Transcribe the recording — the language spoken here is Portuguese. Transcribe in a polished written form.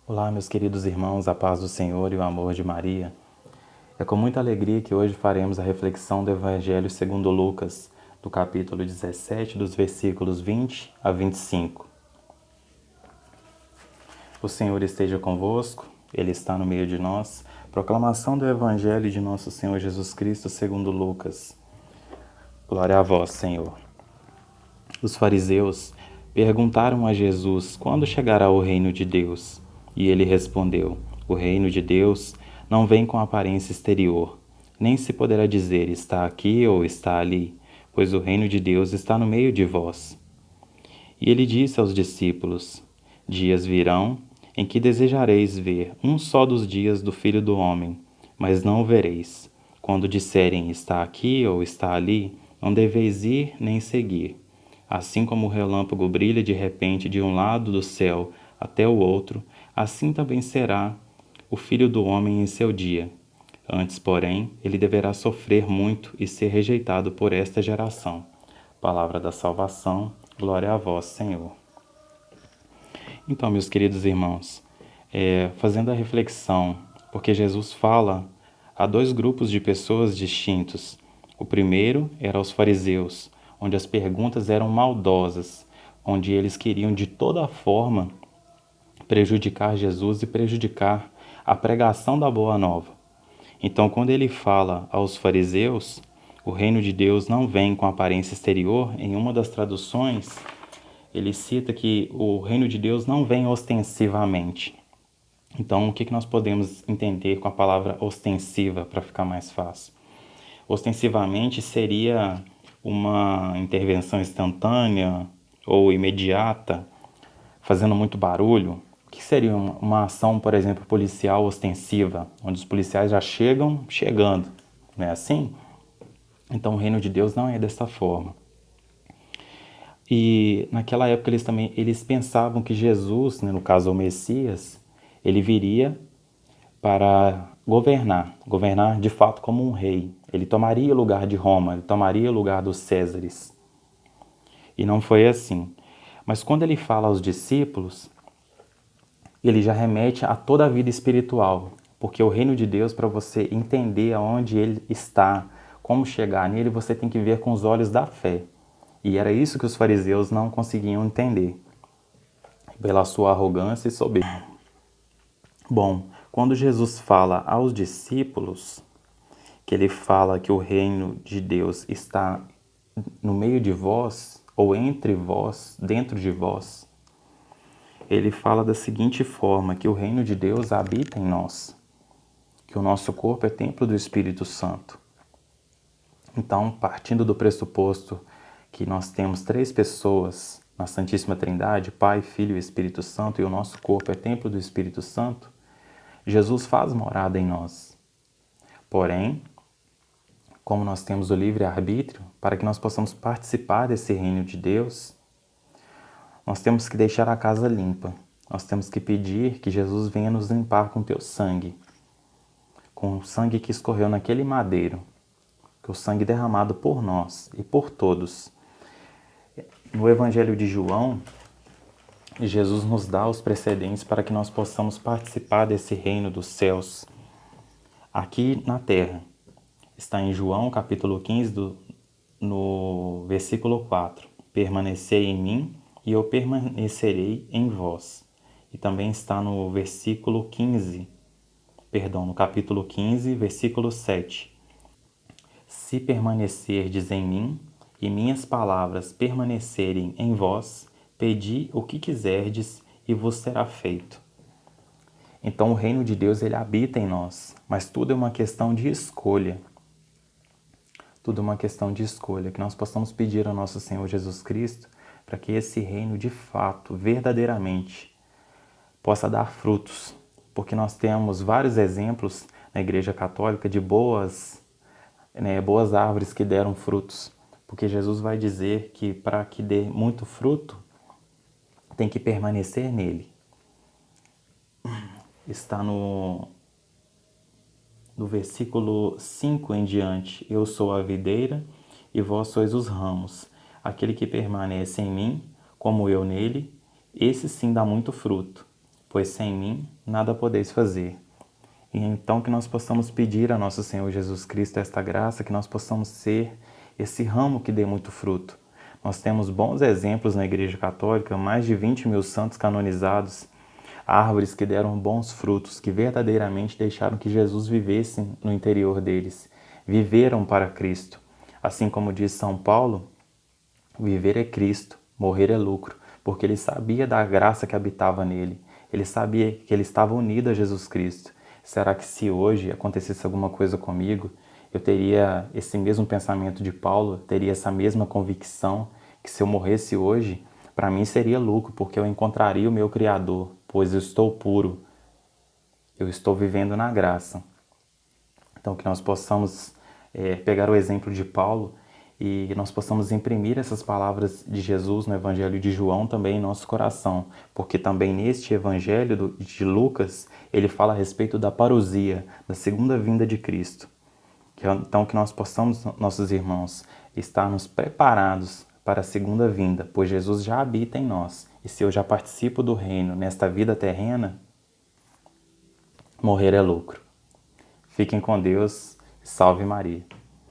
Olá, meus queridos irmãos, a paz do Senhor e o amor de Maria. É com muita alegria que hoje faremos a reflexão do Evangelho segundo Lucas, do capítulo 17, dos versículos 20 a 25. O Senhor esteja convosco, Ele está no meio de nós. Proclamação do Evangelho de nosso Senhor Jesus Cristo segundo Lucas. Glória a vós, Senhor. Os fariseus perguntaram a Jesus quando chegará o reino de Deus. E ele respondeu: O reino de Deus não vem com aparência exterior, nem se poderá dizer está aqui ou está ali, pois o reino de Deus está no meio de vós. E ele disse aos discípulos: Dias virão em que desejareis ver um só dos dias do Filho do Homem, mas não o vereis. Quando disserem está aqui ou está ali, não deveis ir nem seguir. Assim como o relâmpago brilha de repente de um lado do céu até o outro, assim também será o Filho do Homem em seu dia. Antes, porém, ele deverá sofrer muito e ser rejeitado por esta geração. Palavra da salvação, glória a vós, Senhor. Então, meus queridos irmãos, fazendo a reflexão, porque Jesus fala a dois grupos de pessoas distintos. O primeiro era os fariseus, onde as perguntas eram maldosas, onde eles queriam de toda forma prejudicar Jesus e prejudicar a pregação da Boa Nova. Então, quando ele fala aos fariseus, o reino de Deus não vem com aparência exterior, em uma das traduções, ele cita que o reino de Deus não vem ostensivamente. Então, o que nós podemos entender com a palavra ostensiva, para ficar mais fácil? Ostensivamente seria uma intervenção instantânea ou imediata, fazendo muito barulho. O que seria uma ação, por exemplo, policial ostensiva, onde os policiais já chegam chegando, não é assim? Então o reino de Deus não é dessa forma. E naquela época eles pensavam que Jesus, no caso o Messias, ele viria para governar de fato como um rei. Ele tomaria o lugar de Roma, ele tomaria o lugar dos Césares. E não foi assim. Mas quando ele fala aos discípulos, ele já remete a toda a vida espiritual, porque o reino de Deus, para você entender aonde ele está, como chegar nele, você tem que ver com os olhos da fé. E era isso que os fariseus não conseguiam entender, pela sua arrogância e soberba. Bom, quando Jesus fala aos discípulos, que ele fala que o reino de Deus está no meio de vós, ou entre vós, dentro de vós, ele fala da seguinte forma, que o reino de Deus habita em nós, que o nosso corpo é templo do Espírito Santo. Então, partindo do pressuposto que nós temos três pessoas na Santíssima Trindade, Pai, Filho e Espírito Santo, e o nosso corpo é templo do Espírito Santo, Jesus faz morada em nós. Porém, como nós temos o livre-arbítrio, para que nós possamos participar desse reino de Deus, nós temos que deixar a casa limpa. Nós temos que pedir que Jesus venha nos limpar com teu sangue, com o sangue que escorreu naquele madeiro, que é o sangue derramado por nós e por todos. No Evangelho de João, Jesus nos dá os precedentes para que nós possamos participar desse reino dos céus aqui na terra. Está em João, capítulo 15, no versículo 4. Permanecei em mim e eu permanecerei em vós. E também está no no capítulo 15, versículo 7. Se permanecerdes em mim e minhas palavras permanecerem em vós, pedi o que quiserdes e vos será feito. Então o reino de Deus, ele habita em nós, mas tudo é uma questão de escolha. Tudo é uma questão de escolha, que nós possamos pedir ao nosso Senhor Jesus Cristo para que esse reino de fato, verdadeiramente, possa dar frutos. Porque nós temos vários exemplos na Igreja Católica de boas árvores que deram frutos. Porque Jesus vai dizer que para que dê muito fruto, tem que permanecer nele. Está no versículo 5 em diante. Eu sou a videira e vós sois os ramos. Aquele que permanece em mim, como eu nele, esse sim dá muito fruto, pois sem mim nada podeis fazer. E então que nós possamos pedir a nosso Senhor Jesus Cristo esta graça, que nós possamos ser esse ramo que dê muito fruto. Nós temos bons exemplos na Igreja Católica, mais de 20 mil santos canonizados, árvores que deram bons frutos, que verdadeiramente deixaram que Jesus vivesse no interior deles, viveram para Cristo. Assim como diz São Paulo, viver é Cristo, morrer é lucro, porque ele sabia da graça que habitava nele, ele sabia que ele estava unido a Jesus Cristo. Será que se hoje acontecesse alguma coisa comigo, eu teria esse mesmo pensamento de Paulo, teria essa mesma convicção que se eu morresse hoje, para mim seria lucro, porque eu encontraria o meu Criador, pois eu estou puro, eu estou vivendo na graça. Então que nós possamos pegar o exemplo de Paulo e nós possamos imprimir essas palavras de Jesus no Evangelho de João também em nosso coração, porque também neste Evangelho de Lucas, ele fala a respeito da parousia, da segunda vinda de Cristo. Então que nós possamos, nossos irmãos, estarmos preparados para a segunda vinda, pois Jesus já habita em nós. E se eu já participo do reino nesta vida terrena, morrer é lucro. Fiquem com Deus. Salve Maria.